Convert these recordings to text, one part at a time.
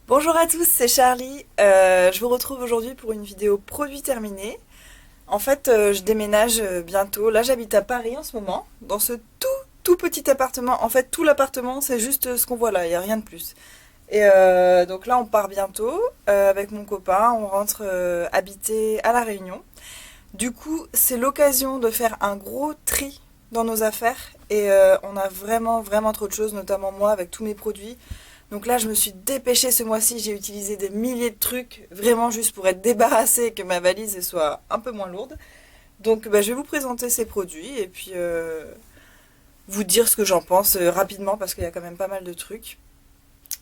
Bonjour à tous, c'est Charlie. Je vous retrouve aujourd'hui pour une vidéo produit terminé. En fait, je déménage bientôt. Là, j'habite à Paris en ce moment, dans ce tout petit appartement. En fait, tout l'appartement, c'est juste ce qu'on voit là, il n'y a rien de plus. Et donc là, on part bientôt avec mon copain. On rentre habiter à La Réunion. Du coup, c'est l'occasion de faire un gros tri dans nos affaires. Et on a vraiment trop de choses, notamment moi avec tous mes produits. Donc là, je me suis dépêchée ce mois-ci, j'ai utilisé des milliers de trucs, vraiment juste pour être débarrassée et que ma valise soit un peu moins lourde. Donc je vais vous présenter ces produits et puis vous dire ce que j'en pense rapidement parce qu'il y a quand même pas mal de trucs.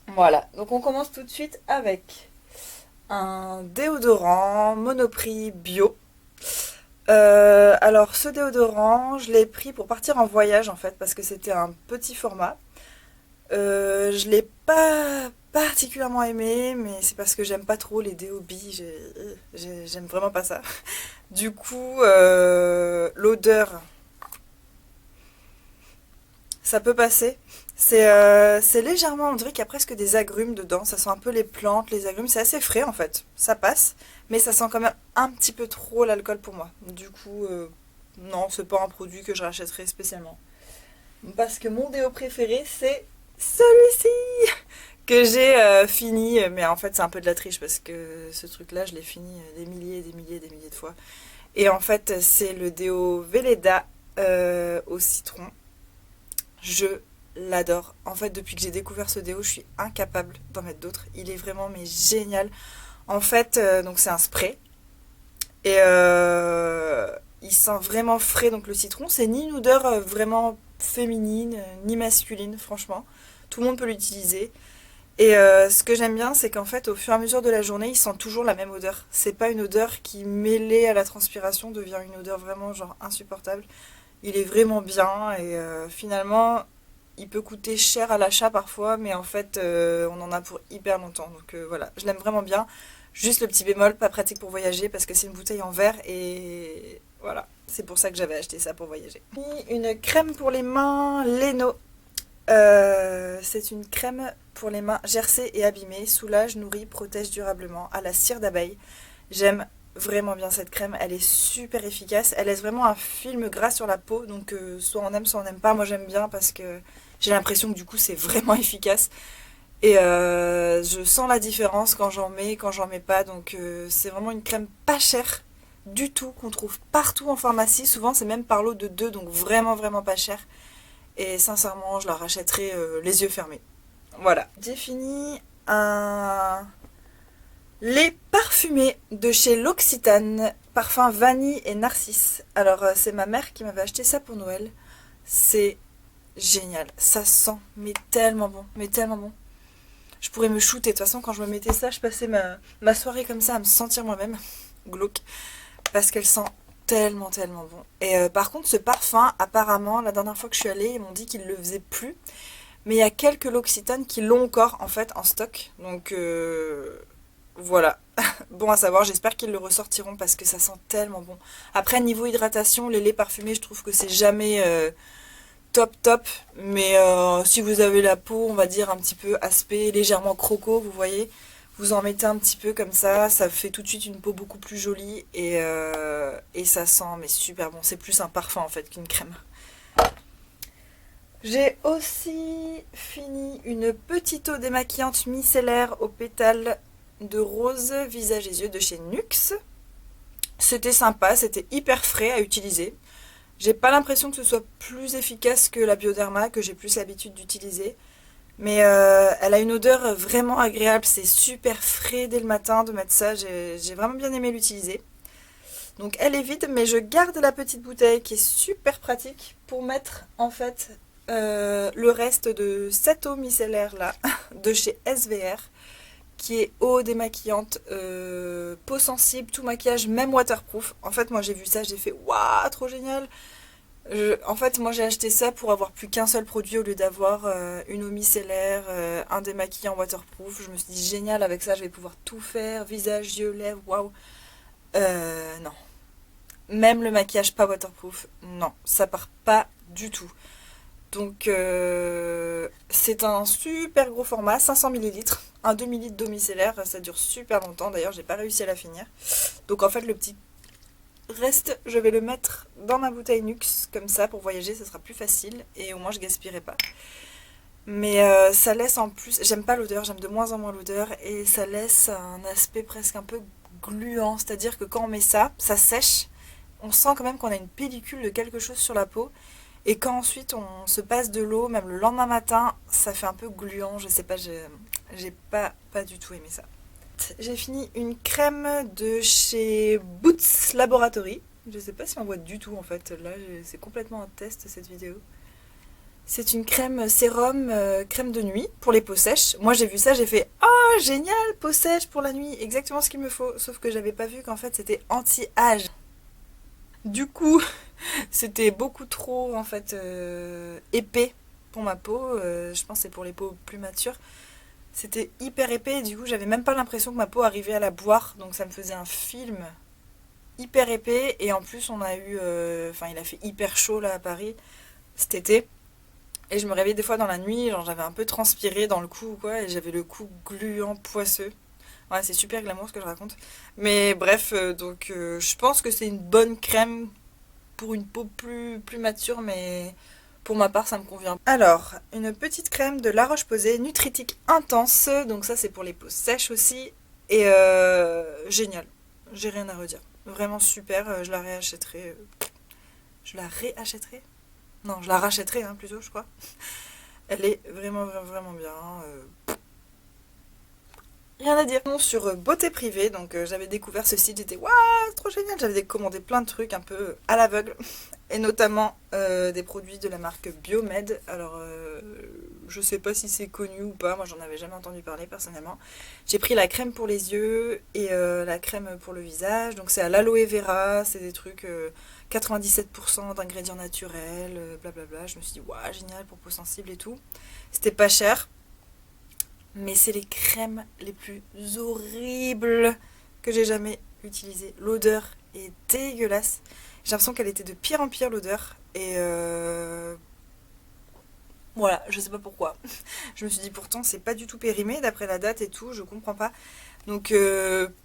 Voilà, donc on commence tout de suite avec un déodorant Monoprix bio. Alors ce déodorant, je l'ai pris pour partir en voyage en fait parce que c'était un petit format. Je l'ai pas particulièrement aimé, mais c'est parce que j'aime pas trop les déobis, j'aime vraiment pas ça. Du coup, l'odeur, ça peut passer. C'est légèrement, on dirait qu'il y a presque des agrumes dedans, ça sent un peu les plantes, les agrumes, c'est assez frais en fait, ça passe, mais ça sent quand même un petit peu trop l'alcool pour moi. Du coup, non, c'est pas un produit que je rachèterais spécialement. Parce que mon déo préféré, c'est celui-ci que j'ai fini, mais en fait c'est un peu de la triche parce que ce truc-là, je l'ai fini des milliers de fois. Et en fait, c'est le déo Velleda au citron. Je l'adore. En fait, depuis que j'ai découvert ce déo, je suis incapable d'en mettre d'autres. Il est vraiment mais génial. En fait, donc c'est un spray et il sent vraiment frais. Donc le citron, c'est ni une odeur vraiment féminine ni masculine, franchement. Tout le monde peut l'utiliser. Et ce que j'aime bien, c'est qu'en fait, au fur et à mesure de la journée, il sent toujours la même odeur. C'est pas une odeur qui, mêlée à la transpiration, devient une odeur vraiment genre insupportable. Il est vraiment bien et finalement, il peut coûter cher à l'achat parfois, mais en fait, on en a pour hyper longtemps. Donc voilà, je l'aime vraiment bien. Juste le petit bémol, pas pratique pour voyager parce que c'est une bouteille en verre et voilà. C'est pour ça que j'avais acheté ça pour voyager. Une crème pour les mains Leno. C'est une crème pour les mains gercées et abîmées, soulage, nourrit, protège durablement à la cire d'abeille. J'aime vraiment bien cette crème, elle est super efficace, elle laisse vraiment un film gras sur la peau, donc soit on aime, soit on n'aime pas. Moi j'aime bien parce que j'ai l'impression que du coup c'est vraiment efficace. Et je sens la différence quand j'en mets, quand j'en mets pas, donc c'est vraiment une crème pas chère du tout, qu'on trouve partout en pharmacie, souvent c'est même par lot de deux, donc vraiment pas cher. Et sincèrement, je la rachèterai les yeux fermés. Voilà. J'ai fini un lait parfumé de chez L'Occitane, parfum vanille et narcisse. Alors, c'est ma mère qui m'avait acheté ça pour Noël. C'est génial. Ça sent, mais tellement bon, mais tellement bon. Je pourrais me shooter. De toute façon, quand je me mettais ça, je passais ma soirée comme ça à me sentir moi-même. Glauque. Parce qu'elle sent tellement bon. Et par contre, ce parfum, apparemment, la dernière fois que je suis allée, ils m'ont dit qu'ils le faisaient plus. Mais il y a quelques L'Occitane qui l'ont encore en fait en stock. Donc voilà. Bon à savoir, j'espère qu'ils le ressortiront parce que ça sent tellement bon. Après, niveau hydratation, les laits parfumés, je trouve que c'est jamais top. Mais si vous avez la peau, on va dire un petit peu aspect, légèrement croco, vous voyez, vous en mettez un petit peu comme ça fait tout de suite une peau beaucoup plus jolie et ça sent mais super bon. C'est plus un parfum en fait qu'une crème. J'ai aussi fini une petite eau démaquillante micellaire aux pétales de rose visage et yeux de chez Nuxe. C'était sympa, c'était hyper frais à utiliser. J'ai pas l'impression que ce soit plus efficace que la Bioderma que j'ai plus l'habitude d'utiliser. Mais elle a une odeur vraiment agréable, c'est super frais dès le matin de mettre ça, j'ai vraiment bien aimé l'utiliser. Donc elle est vide, mais je garde la petite bouteille qui est super pratique pour mettre en fait le reste de cette eau micellaire là de chez SVR qui est eau démaquillante, peau sensible, tout maquillage, même waterproof. En fait, moi j'ai vu ça, j'ai fait waouh, trop génial. En fait, moi j'ai acheté ça pour avoir plus qu'un seul produit au lieu d'avoir une eau micellaire, un démaquillant waterproof. Je me suis dit génial, avec ça je vais pouvoir tout faire, visage, yeux, lèvres, waouh. Non. Même le maquillage pas waterproof, non, ça part pas du tout. Donc c'est un super gros format, 500 millilitres, un demi-litre domiciliaire, ça dure super longtemps. D'ailleurs, j'ai pas réussi à la finir. Donc en fait, le petit reste, je vais le mettre dans ma bouteille Nux, comme ça, pour voyager, ça sera plus facile et au moins je gaspillerai pas. Mais ça laisse en plus, j'aime pas l'odeur, j'aime de moins en moins l'odeur et ça laisse un aspect presque un peu gluant, c'est-à-dire que quand on met ça, ça sèche, on sent quand même qu'on a une pellicule de quelque chose sur la peau et quand ensuite on se passe de l'eau, même le lendemain matin, ça fait un peu gluant, je sais pas, j'ai pas du tout aimé ça. J'ai fini une crème de chez Boots Laboratory. Je sais pas si on voit du tout en fait. Là, c'est complètement un test cette vidéo. C'est une crème sérum, crème de nuit pour les peaux sèches. Moi j'ai vu ça, j'ai fait oh génial, peau sèche pour la nuit, exactement ce qu'il me faut. Sauf que j'avais pas vu qu'en fait c'était anti-âge. Du coup, c'était beaucoup trop en fait épais pour ma peau. Je pense que c'est pour les peaux plus matures. C'était hyper épais et du coup j'avais même pas l'impression que ma peau arrivait à la boire. Donc ça me faisait un film hyper épais. Et en plus on a eu... Enfin il a fait hyper chaud là à Paris cet été. Et je me réveillais des fois dans la nuit, genre j'avais un peu transpiré dans le cou ou quoi. Et j'avais le cou gluant, poisseux. Ouais c'est super glamour ce que je raconte. Mais bref, je pense que c'est une bonne crème pour une peau plus mature. Mais... Pour ma part, ça me convient. Alors, une petite crème de La Roche-Posay, Nutritique Intense. Donc ça, c'est pour les peaux sèches aussi. Et génial. J'ai rien à redire. Vraiment super. Je la réachèterai. Je la réachèterai? Non, je la rachèterai hein, plutôt, je crois. Elle est vraiment, vraiment, vraiment bien. Rien à dire. Sur Beauté Privée, donc j'avais découvert ce site, j'étais waouh, trop génial. J'avais commandé plein de trucs un peu à l'aveugle. Et notamment des produits de la marque Biomed. Alors, je sais pas si c'est connu ou pas, moi j'en avais jamais entendu parler personnellement. J'ai pris la crème pour les yeux et la crème pour le visage. Donc c'est à l'aloe vera, c'est des trucs 97% d'ingrédients naturels, blablabla. Je me suis dit, waouh, génial pour peau sensible et tout. C'était pas cher, mais c'est les crèmes les plus horribles que j'ai jamais utilisées. L'odeur est dégueulasse. J'ai l'impression qu'elle était de pire en pire l'odeur. Et voilà, je sais pas pourquoi. Je me suis dit pourtant c'est pas du tout périmé d'après la date et tout, je comprends pas. Donc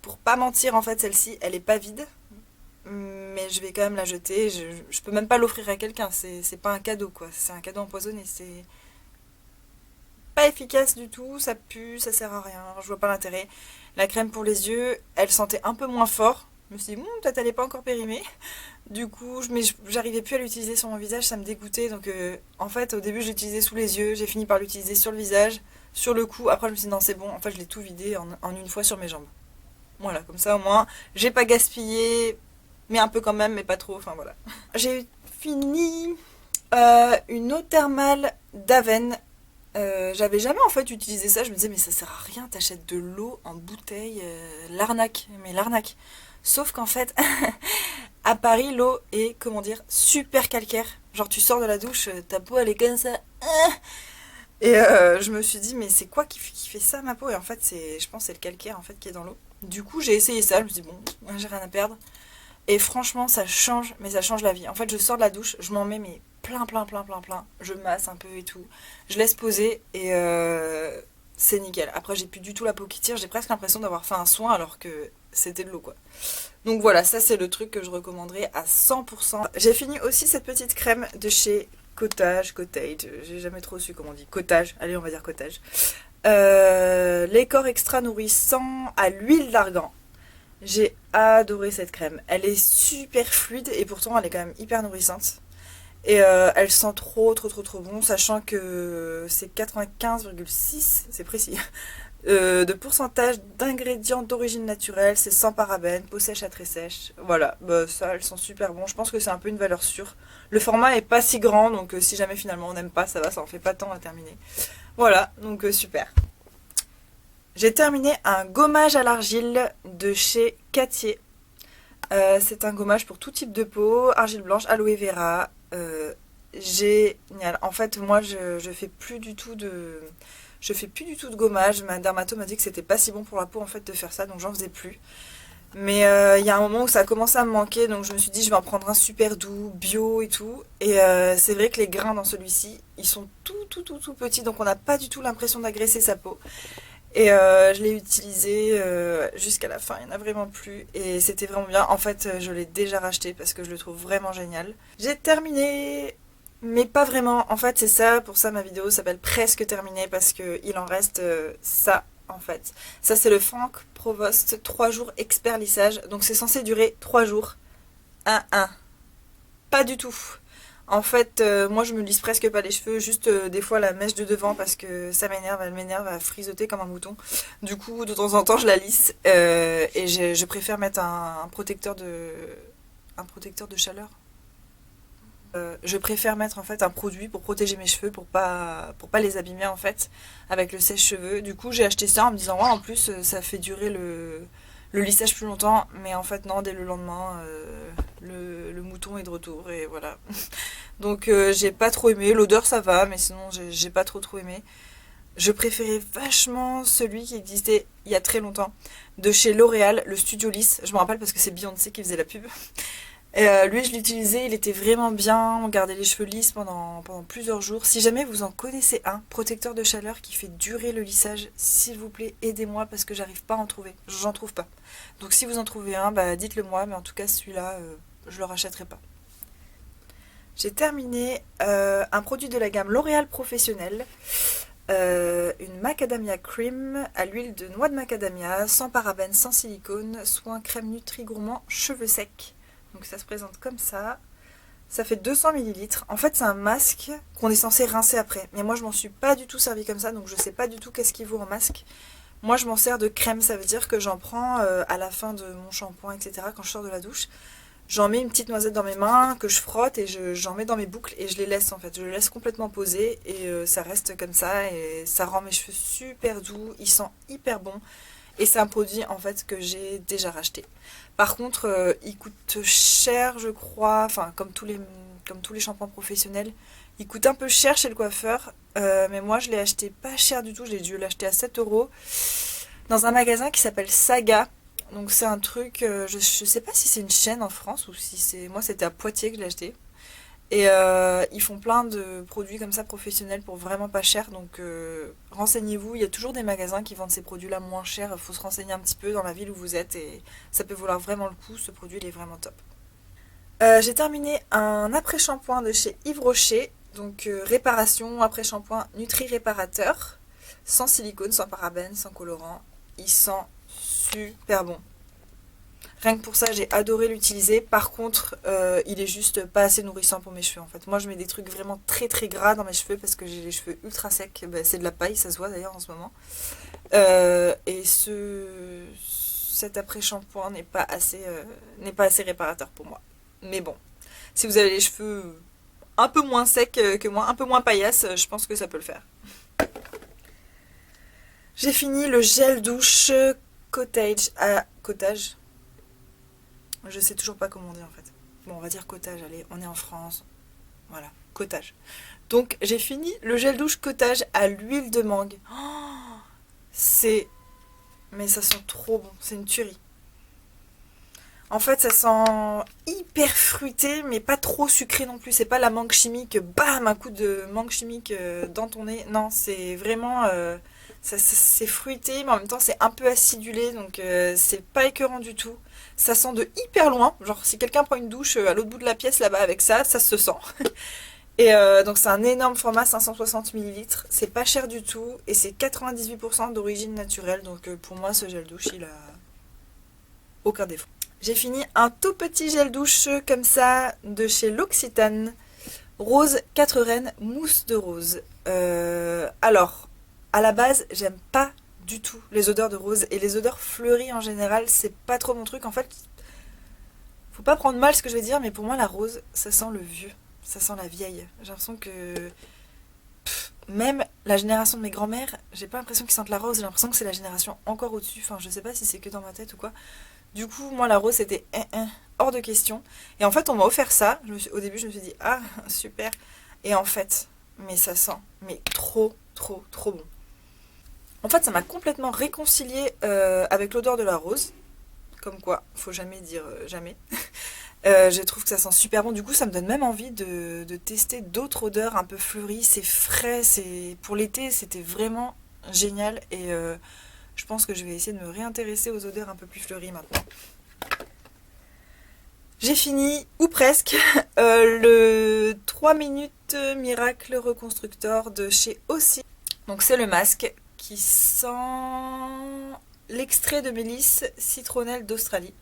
pour pas mentir en fait celle-ci elle est pas vide. Mais je vais quand même la jeter. Je peux même pas l'offrir à quelqu'un. C'est pas un cadeau quoi. C'est un cadeau empoisonné. C'est pas efficace du tout. Ça pue, ça sert à rien. Je vois pas l'intérêt. La crème pour les yeux, elle sentait un peu moins fort. Je me suis dit, peut-être elle est pas encore périmée. Du coup, mais j'arrivais plus à l'utiliser sur mon visage, ça me dégoûtait. Donc, en fait, au début, je l'utilisais sous les yeux. J'ai fini par l'utiliser sur le visage, sur le cou. Après, je me suis dit, non, c'est bon. En fait, je l'ai tout vidé en une fois sur mes jambes. Voilà, comme ça, au moins, j'ai pas gaspillé, mais un peu quand même, mais pas trop. Enfin, voilà. J'ai fini une eau thermale d'Aven. J'avais jamais en fait utilisé ça. Je me disais, mais ça sert à rien. T'achètes de l'eau en bouteille. L'arnaque. Mais l'arnaque. Sauf qu'en fait, à Paris, l'eau est, comment dire, super calcaire. Genre, tu sors de la douche, ta peau, elle est comme ça. Et je me suis dit, mais c'est quoi qui fait ça, ma peau? Et en fait, je pense que c'est le calcaire, en fait, qui est dans l'eau. Du coup, j'ai essayé ça. Je me suis dit, bon, j'ai rien à perdre. Et franchement, ça change, mais ça change la vie. En fait, je sors de la douche, je m'en mets, mais plein, plein, plein, plein, plein. Je masse un peu et tout. Je laisse poser et c'est nickel. Après, j'ai plus du tout la peau qui tire. J'ai presque l'impression d'avoir fait un soin alors que c'était de l'eau, quoi. Donc voilà, ça c'est le truc que je recommanderais à 100%. J'ai fini aussi cette petite crème de chez Cottage, j'ai jamais trop su comment on dit, Cottage, allez on va dire Cottage. Les corps extra nourrissants à l'huile d'argan. J'ai adoré cette crème, elle est super fluide et pourtant elle est quand même hyper nourrissante. Et elle sent trop trop trop trop bon, sachant que c'est 95,6, c'est précis, de pourcentage d'ingrédients d'origine naturelle, c'est sans parabènes, peau sèche à très sèche. Voilà, bah, ça, elles sont super bons. Je pense que c'est un peu une valeur sûre. Le format est pas si grand, donc si jamais finalement on n'aime pas, ça va, ça en fait pas tant à terminer. Voilà, donc super. J'ai terminé un gommage à l'argile de chez Cattier. C'est un gommage pour tout type de peau, argile blanche, aloe vera. Génial. En fait, moi, je fais plus du tout de... Je fais plus du tout de gommage. Ma dermato m'a dit que c'était pas si bon pour la peau en fait de faire ça, donc j'en faisais plus. Mais il y a un moment où ça a commencé à me manquer, donc je me suis dit je vais en prendre un super doux, bio et tout. Et c'est vrai que les grains dans celui-ci, ils sont tout petits, donc on n'a pas du tout l'impression d'agresser sa peau. Et je l'ai utilisé jusqu'à la fin, il n'y en a vraiment plus. Et c'était vraiment bien. En fait, je l'ai déjà racheté parce que je le trouve vraiment génial. J'ai terminé, mais pas vraiment. En fait, c'est ça, pour ça ma vidéo s'appelle presque terminée parce qu'il en reste ça. En fait, ça c'est le Franck Provost 3 jours expert lissage. Donc c'est censé durer 3 jours. 1. Pas du tout. En fait, moi je me lisse presque pas les cheveux, juste des fois la mèche de devant parce que ça m'énerve, elle m'énerve à frisoter comme un mouton. Du coup, de temps en temps, je la lisse et je préfère mettre un protecteur de chaleur. Je préfère mettre en fait un produit pour protéger mes cheveux pour pas les abîmer en fait avec le sèche-cheveux. Du coup, j'ai acheté ça en me disant ouais, en plus ça fait durer le lissage plus longtemps, mais en fait non, dès le lendemain le mouton est de retour et voilà. Donc j'ai pas trop aimé, l'odeur ça va, mais sinon j'ai pas trop aimé. Je préférais vachement celui qui existait il y a très longtemps, de chez L'Oréal, le Studio Lisse. Je me rappelle parce que c'est Beyoncé qui faisait la pub. Et lui, je l'utilisais, il était vraiment bien, on gardait les cheveux lisses pendant plusieurs jours. Si jamais vous en connaissez un, protecteur de chaleur qui fait durer le lissage, s'il vous plaît, aidez-moi parce que j'arrive pas à en trouver. J'en trouve pas. Donc si vous en trouvez un, bah dites-le moi, mais en tout cas celui-là, je le rachèterai pas. J'ai terminé un produit de la gamme L'Oréal Professionnel, une macadamia cream à l'huile de noix de macadamia, sans parabènes, sans silicone, soin crème Nutri Gourmand cheveux secs. Donc ça se présente comme ça. Ça fait 200 millilitres. En fait, c'est un masque qu'on est censé rincer après. Mais moi, je m'en suis pas du tout servi comme ça, donc je sais pas du tout qu'est-ce qu'il vaut en masque. Moi, je m'en sers de crème, ça veut dire que j'en prends à la fin de mon shampoing, etc. quand je sors de la douche. J'en mets une petite noisette dans mes mains que je frotte et j'en mets dans mes boucles et je les laisse en fait. Je les laisse complètement poser et ça reste comme ça et ça rend mes cheveux super doux. Ils sentent hyper bon et c'est un produit en fait que j'ai déjà racheté. Par contre, il coûte cher, je crois. Enfin, comme tous les shampoings professionnels, il coûte un peu cher chez le coiffeur. Mais moi, je l'ai acheté pas cher du tout. J'ai dû l'acheter à 7 € dans un magasin qui s'appelle Saga. Donc c'est un truc, je sais pas si c'est une chaîne en France ou si c'est... Moi c'était à Poitiers que je l'ai acheté. Et ils font plein de produits comme ça professionnels pour vraiment pas cher. Donc renseignez-vous, il y a toujours des magasins qui vendent ces produits-là moins cher. Il faut se renseigner un petit peu dans la ville où vous êtes et ça peut valoir vraiment le coup. Ce produit il est vraiment top. J'ai terminé un après-shampoing de chez Yves Rocher. Donc réparation, après-shampoing Nutri Réparateur. Sans silicone, sans parabènes, sans colorant. Il sent super bon. Rien que pour ça, j'ai adoré l'utiliser. Par contre, il est juste pas assez nourrissant pour mes cheveux en fait. Moi, je mets des trucs vraiment très gras dans mes cheveux parce que j'ai les cheveux ultra secs. Ben, c'est de la paille, ça se voit d'ailleurs en ce moment. Et cet après-shampoing n'est pas assez réparateur pour moi. Mais bon, si vous avez les cheveux un peu moins secs que moi, un peu moins paillasses, je pense que ça peut le faire. J'ai fini le gel douche cottage à cottage. Je sais toujours pas comment on dit en fait. Bon, on va dire cottage, allez, on est en France. Voilà, cottage. Donc, j'ai fini le gel douche cottage à l'huile de mangue. Oh, c'est... Mais ça sent trop bon, c'est une tuerie. En fait, ça sent hyper fruité, mais pas trop sucré non plus. C'est pas la mangue chimique, bam, un coup de mangue chimique dans ton nez. Non, c'est vraiment... c'est fruité, mais en même temps, c'est un peu acidulé, donc c'est pas écœurant du tout. Ça sent de hyper loin. Genre, si quelqu'un prend une douche à l'autre bout de la pièce là-bas avec ça, ça se sent. Et donc, c'est un énorme format, 560 millilitres. C'est pas cher du tout, et c'est 98% d'origine naturelle. Donc, pour moi, ce gel douche, il a aucun défaut. J'ai fini un tout petit gel douche comme ça de chez L'Occitane. Rose 4 reines, mousse de rose. Alors, à la base, j'aime pas du tout les odeurs de rose. Et les odeurs fleuries en général, c'est pas trop mon truc. En fait, faut pas prendre mal ce que je vais dire, mais pour moi, la rose, ça sent le vieux. Ça sent la vieille. J'ai l'impression que... même la génération de mes grands-mères, j'ai pas l'impression qu'ils sentent la rose. J'ai l'impression que c'est la génération encore au-dessus. Enfin, je sais pas si c'est que dans ma tête ou quoi. Du coup, moi, la rose, c'était hors de question. Et en fait, on m'a offert ça. Au début, je me suis dit, ah, super. Et en fait, mais ça sent, mais trop bon. En fait, ça m'a complètement réconciliée avec l'odeur de la rose. Comme quoi, faut jamais dire jamais. Je trouve que ça sent super bon. Du coup, ça me donne même envie de tester d'autres odeurs un peu fleuries. C'est frais, pour l'été, c'était vraiment génial. Et je pense que je vais essayer de me réintéresser aux odeurs un peu plus fleuries maintenant. J'ai fini, ou presque, le 3 minutes miracle reconstructeur de chez Aussi. Donc c'est le masque qui sent l'extrait de mélisse citronnelle d'Australie.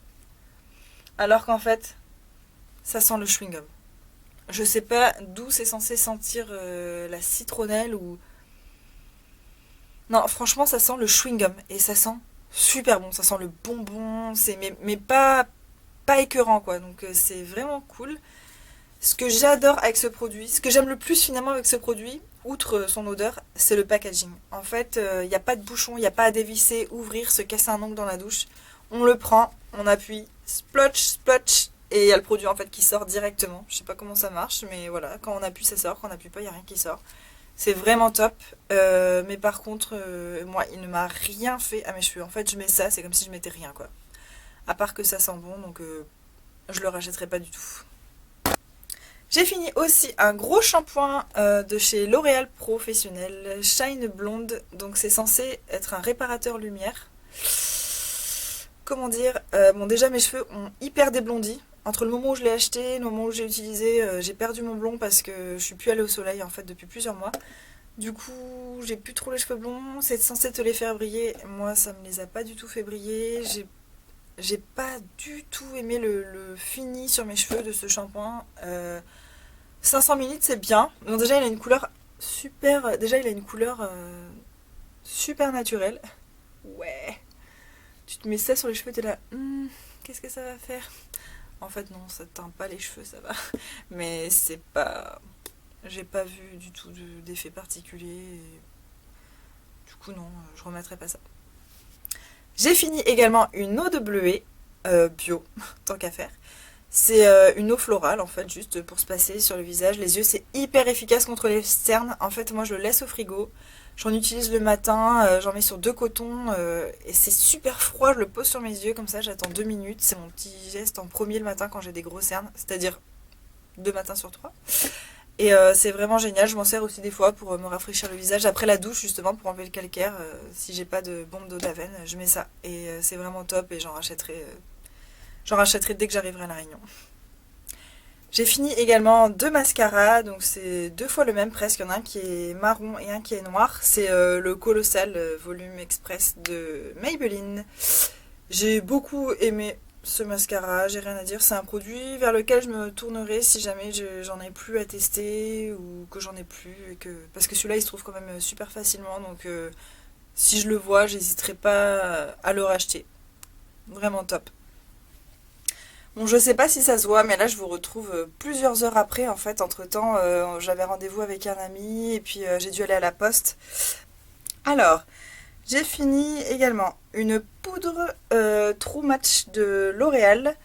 Alors qu'en fait, ça sent le chewing-gum. Je sais pas d'où c'est censé sentir la citronnelle ou... Non, franchement, ça sent le chewing-gum et ça sent super bon. Ça sent le bonbon, mais pas écœurant quoi. Donc c'est vraiment cool. Ce que j'adore avec ce produit, ce que j'aime le plus finalement avec ce produit, outre son odeur, c'est le packaging. En fait, il n'y a pas de bouchon, il n'y a pas à dévisser, ouvrir, se casser un ongle dans la douche. On le prend, on appuie, splotch, splotch, et il y a le produit en fait qui sort directement. Je sais pas comment ça marche, mais voilà, quand on appuie ça sort, quand on appuie pas, il n'y a rien qui sort. C'est vraiment top. Mais par contre, moi, il ne m'a rien fait à mes cheveux. En fait, je mets ça, c'est comme si je mettais rien quoi. À part que ça sent bon, donc je le rachèterai pas du tout. J'ai fini aussi un gros shampoing de chez L'Oréal Professionnel, Shine Blonde. Donc c'est censé être un réparateur lumière. Comment dire, bon déjà mes cheveux ont hyper déblondi. Entre le moment où je l'ai acheté et le moment où j'ai utilisé, j'ai perdu mon blond parce que je suis plus allée au soleil en fait depuis plusieurs mois. Du coup, j'ai plus trop les cheveux blonds, c'est censé te les faire briller. Moi, ça me les a pas du tout fait briller. J'ai pas du tout aimé le fini sur mes cheveux de ce shampoing. 500 ml c'est bien. Donc déjà il a une couleur super. Déjà il a une couleur super naturelle. Ouais. Tu te mets ça sur les cheveux, t'es là. Qu'est-ce que ça va faire? En fait non, ça teint pas les cheveux, ça va. Mais c'est pas. J'ai pas vu du tout d'effet particulier. Et du coup non, je remettrai pas ça. J'ai fini également une eau de bleuet bio, tant qu'à faire. C'est une eau florale en fait, juste pour se passer sur le visage, les yeux. C'est hyper efficace contre les cernes. En fait, moi je le laisse au frigo. J'en utilise le matin, j'en mets sur 2 cotons et c'est super froid. Je le pose sur mes yeux comme ça, j'attends 2 minutes. C'est mon petit geste en premier le matin quand j'ai des gros cernes, c'est-à-dire 2 matins sur 3. Et c'est vraiment génial. Je m'en sers aussi des fois pour me rafraîchir le visage après la douche, justement pour enlever le calcaire. Si j'ai pas de bombe d'eau d'Aven, je mets ça et c'est vraiment top. Et j'en rachèterai dès que j'arriverai à La Réunion. J'ai fini également 2 mascaras, donc c'est 2 fois le même presque. Il y en a un qui est marron et un qui est noir. C'est le Colossal Volume Express de Maybelline. J'ai beaucoup aimé ce mascara, j'ai rien à dire. C'est un produit vers lequel je me tournerai si jamais j'en ai plus à tester ou que j'en ai plus. Parce que celui-là il se trouve quand même super facilement, donc si je le vois, j'hésiterai pas à le racheter. Vraiment top. Bon, je sais pas si ça se voit, mais là je vous retrouve plusieurs heures après. En fait, entre-temps, j'avais rendez-vous avec un ami et puis j'ai dû aller à la poste. Alors, j'ai fini également une poudre True Match de L'Oréal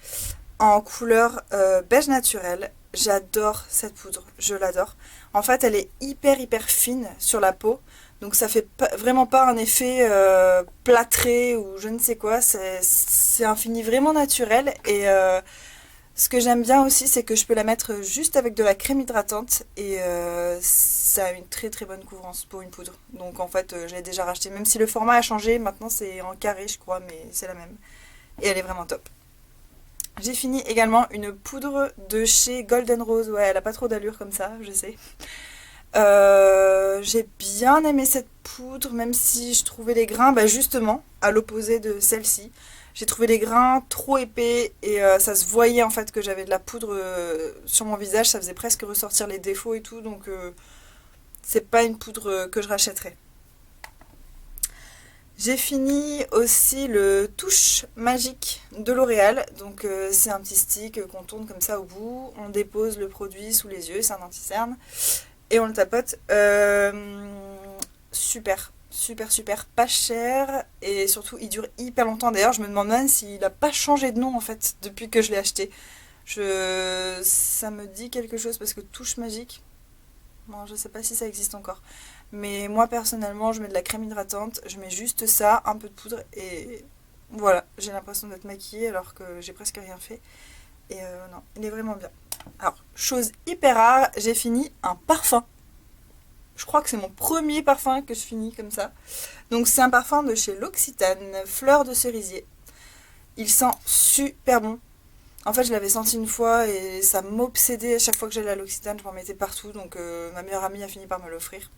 en couleur beige naturel. J'adore cette poudre, je l'adore. En fait, elle est hyper fine sur la peau, donc ça fait vraiment pas un effet plâtré ou je ne sais quoi. C'est un fini vraiment naturel et ce que j'aime bien aussi, c'est que je peux la mettre juste avec de la crème hydratante et ça a une très bonne couvrance pour une poudre. Donc en fait, je l'ai déjà racheté, même si le format a changé, maintenant c'est en carré je crois, mais c'est la même. Et elle est vraiment top. J'ai fini également une poudre de chez Golden Rose. Ouais, elle a pas trop d'allure comme ça, je sais. J'ai bien aimé cette poudre, même si je trouvais les grains, bah justement, à l'opposé de celle-ci. J'ai trouvé les grains trop épais et ça se voyait en fait que j'avais de la poudre sur mon visage, ça faisait presque ressortir les défauts et tout, donc c'est pas une poudre que je rachèterais. J'ai fini aussi le touche magique de L'Oréal. Donc c'est un petit stick qu'on tourne comme ça au bout. On dépose le produit sous les yeux, c'est un anti-cerne. Et on le tapote. Super, pas cher. Et surtout, il dure hyper longtemps. D'ailleurs, je me demande même s'il n'a pas changé de nom en fait depuis que je l'ai acheté. Ça me dit quelque chose parce que touche magique. Bon, je sais pas si ça existe encore. Mais moi personnellement, je mets de la crème hydratante, je mets juste ça, un peu de poudre et Voilà, j'ai l'impression d'être maquillée alors que j'ai presque rien fait. Et non, il est vraiment bien. Alors, chose hyper rare, j'ai fini un parfum. Je crois que c'est mon premier parfum que je finis comme ça. Donc c'est un parfum de chez L'Occitane, Fleur de cerisier. Il sent super bon. En fait, je l'avais senti une fois et ça m'obsédait à chaque fois que j'allais à l'Occitane, je m'en mettais partout. Donc ma meilleure amie a fini par me l'offrir.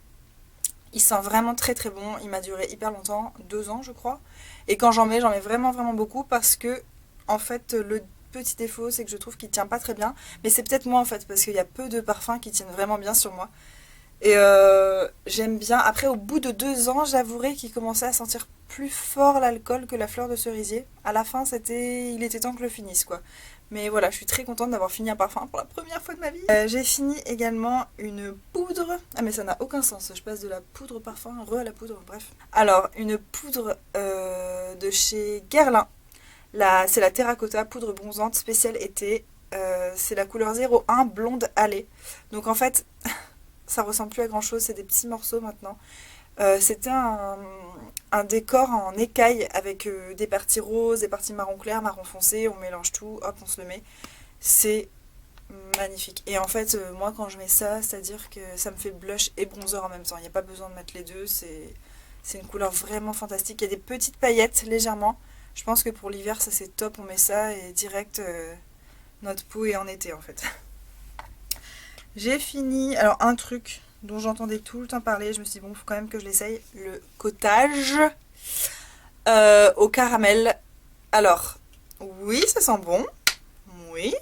Il sent vraiment très très bon. Il m'a duré hyper longtemps, 2 ans je crois. Et quand j'en mets vraiment vraiment beaucoup parce que en fait le petit défaut c'est que je trouve qu'il tient pas très bien. Mais c'est peut-être moi en fait parce qu'il y a peu de parfums qui tiennent vraiment bien sur moi. Et j'aime bien. Après, au bout de 2 ans, j'avouerai qu'il commençait à sentir plus fort l'alcool que la fleur de cerisier. À la fin, il était temps que je le finisse, quoi. Mais voilà, je suis très contente d'avoir fini un parfum pour la première fois de ma vie. J'ai fini également une poudre. Ah, mais ça n'a aucun sens. Je passe de la poudre au parfum, à la poudre, bref. Alors, une poudre de chez Guerlain. C'est la terracotta poudre bronzante spéciale été. C'est la couleur 01 blonde allée. Donc en fait, ça ressemble plus à grand chose, c'est des petits morceaux maintenant. C'était un décor en écaille avec des parties roses, des parties marron clair, marron foncé, on mélange tout, hop, on se le met. C'est magnifique. Et en fait, moi quand je mets ça, c'est-à-dire que ça me fait blush et bronzer en même temps. Il n'y a pas besoin de mettre les deux, c'est une couleur vraiment fantastique. Il y a des petites paillettes légèrement. Je pense que pour l'hiver, ça c'est top, on met ça et direct, notre peau est en été en fait. J'ai fini, alors un truc dont j'entendais tout le temps parler, je me suis dit bon, faut quand même que je l'essaye, le cottage au caramel. Alors, oui, ça sent bon, oui,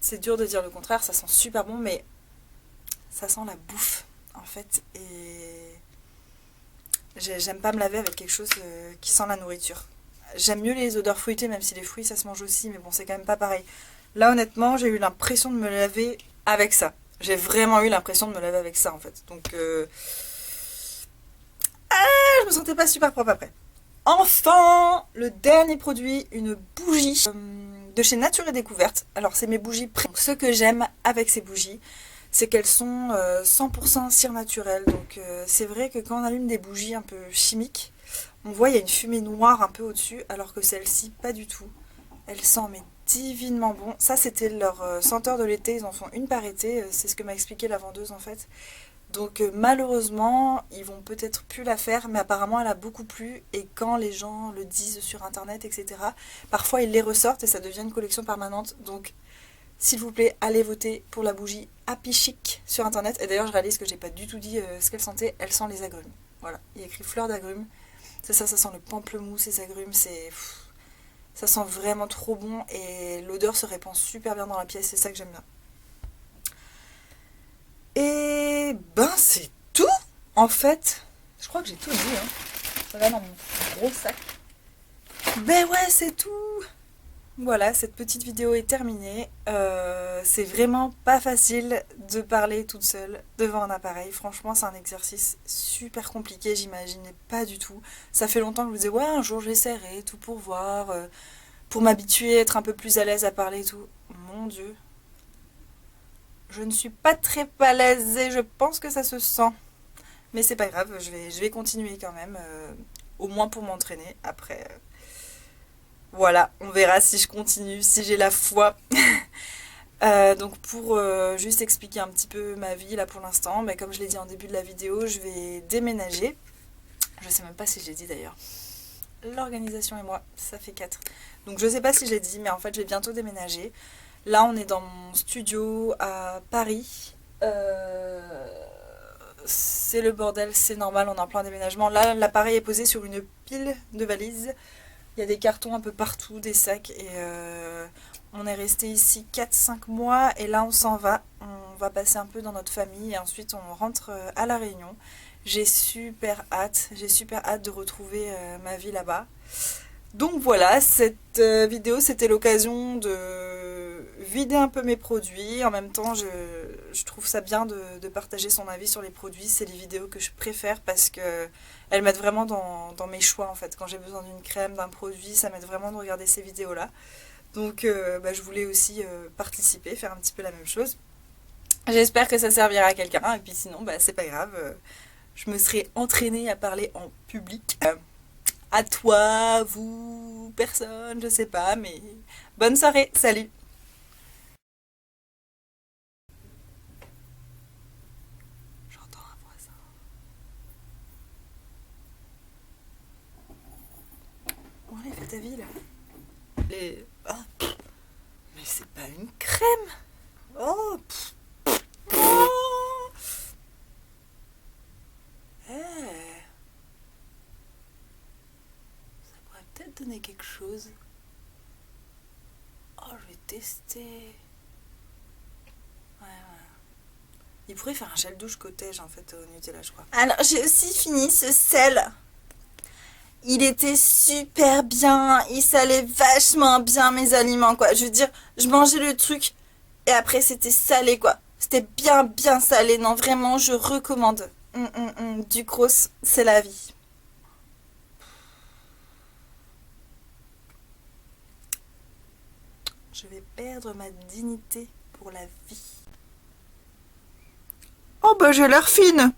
c'est dur de dire le contraire, ça sent super bon, mais ça sent la bouffe en fait, et j'aime pas me laver avec quelque chose qui sent la nourriture. J'aime mieux les odeurs fruitées, même si les fruits ça se mange aussi, mais bon, c'est quand même pas pareil. Là, honnêtement, j'ai eu l'impression de me laver avec ça. J'ai vraiment eu l'impression de me laver avec ça, en fait. Donc, je me sentais pas super propre après. Enfin, le dernier produit, une bougie de chez Nature et Découverte. Alors, c'est mes bougies préférées. Ce que j'aime avec ces bougies, c'est qu'elles sont 100% cire naturelle. Donc, c'est vrai que quand on allume des bougies un peu chimiques, on voit il y a une fumée noire un peu au-dessus, alors que celle-ci, pas du tout. Elle sent mais divinement bon. Ça, c'était leur senteur de l'été. Ils en font une par été. C'est ce que m'a expliqué la vendeuse en fait. Donc malheureusement, ils vont peut-être plus la faire, mais apparemment elle a beaucoup plu. Et quand les gens le disent sur internet, etc., parfois ils les ressortent et ça devient une collection permanente. Donc s'il vous plaît, allez voter pour la bougie Happy Chic sur internet. Et d'ailleurs, je réalise que j'ai pas du tout dit ce qu'elle sentait. Elle sent les agrumes. Voilà, il y a écrit fleur d'agrumes. C'est ça, ça sent le pamplemousse, les agrumes, ça sent vraiment trop bon et l'odeur se répand super bien dans la pièce, c'est ça que j'aime bien. Et ben c'est tout en fait. Je crois que j'ai tout dit, hein. Ça va dans mon gros sac. Ben ouais, c'est tout. Voilà, cette petite vidéo est terminée. C'est vraiment pas facile de parler toute seule devant un appareil. Franchement, c'est un exercice super compliqué, j'imaginais pas du tout. Ça fait longtemps que je me disais, ouais, un jour j'essaierai, tout pour voir, pour m'habituer, être un peu plus à l'aise à parler et tout. Mon Dieu, je ne suis pas très à l'aise et je pense que ça se sent. Mais c'est pas grave, je vais continuer quand même, au moins pour m'entraîner. Après, voilà, on verra si je continue, si j'ai la foi. Donc pour juste expliquer un petit peu ma vie là pour l'instant, mais comme je l'ai dit en début de la vidéo, je vais déménager. Je sais même pas si je l'ai dit d'ailleurs. L'organisation et moi, ça fait 4. Donc je sais pas si je l'ai dit, mais en fait je vais bientôt déménager. Là on est dans mon studio à Paris. C'est le bordel, c'est normal, on est en plein déménagement. Là l'appareil est posé sur une pile de valises. Il y a des cartons un peu partout, des sacs et on est resté ici 4-5 mois et là on s'en va. On va passer un peu dans notre famille et ensuite on rentre à La Réunion. J'ai super hâte de retrouver ma vie là-bas. Donc voilà, cette vidéo c'était l'occasion de vider un peu mes produits. En même temps, je trouve ça bien de partager son avis sur les produits. C'est les vidéos que je préfère parce que elles m'aident vraiment dans mes choix en fait. Quand j'ai besoin d'une crème, d'un produit, ça m'aide vraiment de regarder ces vidéos-là. Donc je voulais aussi participer, faire un petit peu la même chose. J'espère que ça servira à quelqu'un et puis sinon c'est pas grave. Je me serai entraînée à parler en public. À toi, vous, personne, je sais pas, mais bonne soirée, salut. J'entends un voisin. Où elle fait ta vie là? Les... Ah, mais c'est pas une crème. Oh, oh. Eh, ça pourrait peut-être donner quelque chose. Oh, je vais tester. Ouais, ouais. Il pourrait faire un gel douche cottage en fait au Nutella, je crois. Alors, j'ai aussi fini ce sel. Il était super bien. Il salait vachement bien mes aliments, quoi. Je veux dire, je mangeais le truc et après c'était salé, quoi. C'était bien, bien salé. Non, vraiment, je recommande. Ducros, c'est la vie. Je vais perdre ma dignité pour la vie. Oh bah j'ai l'air fine.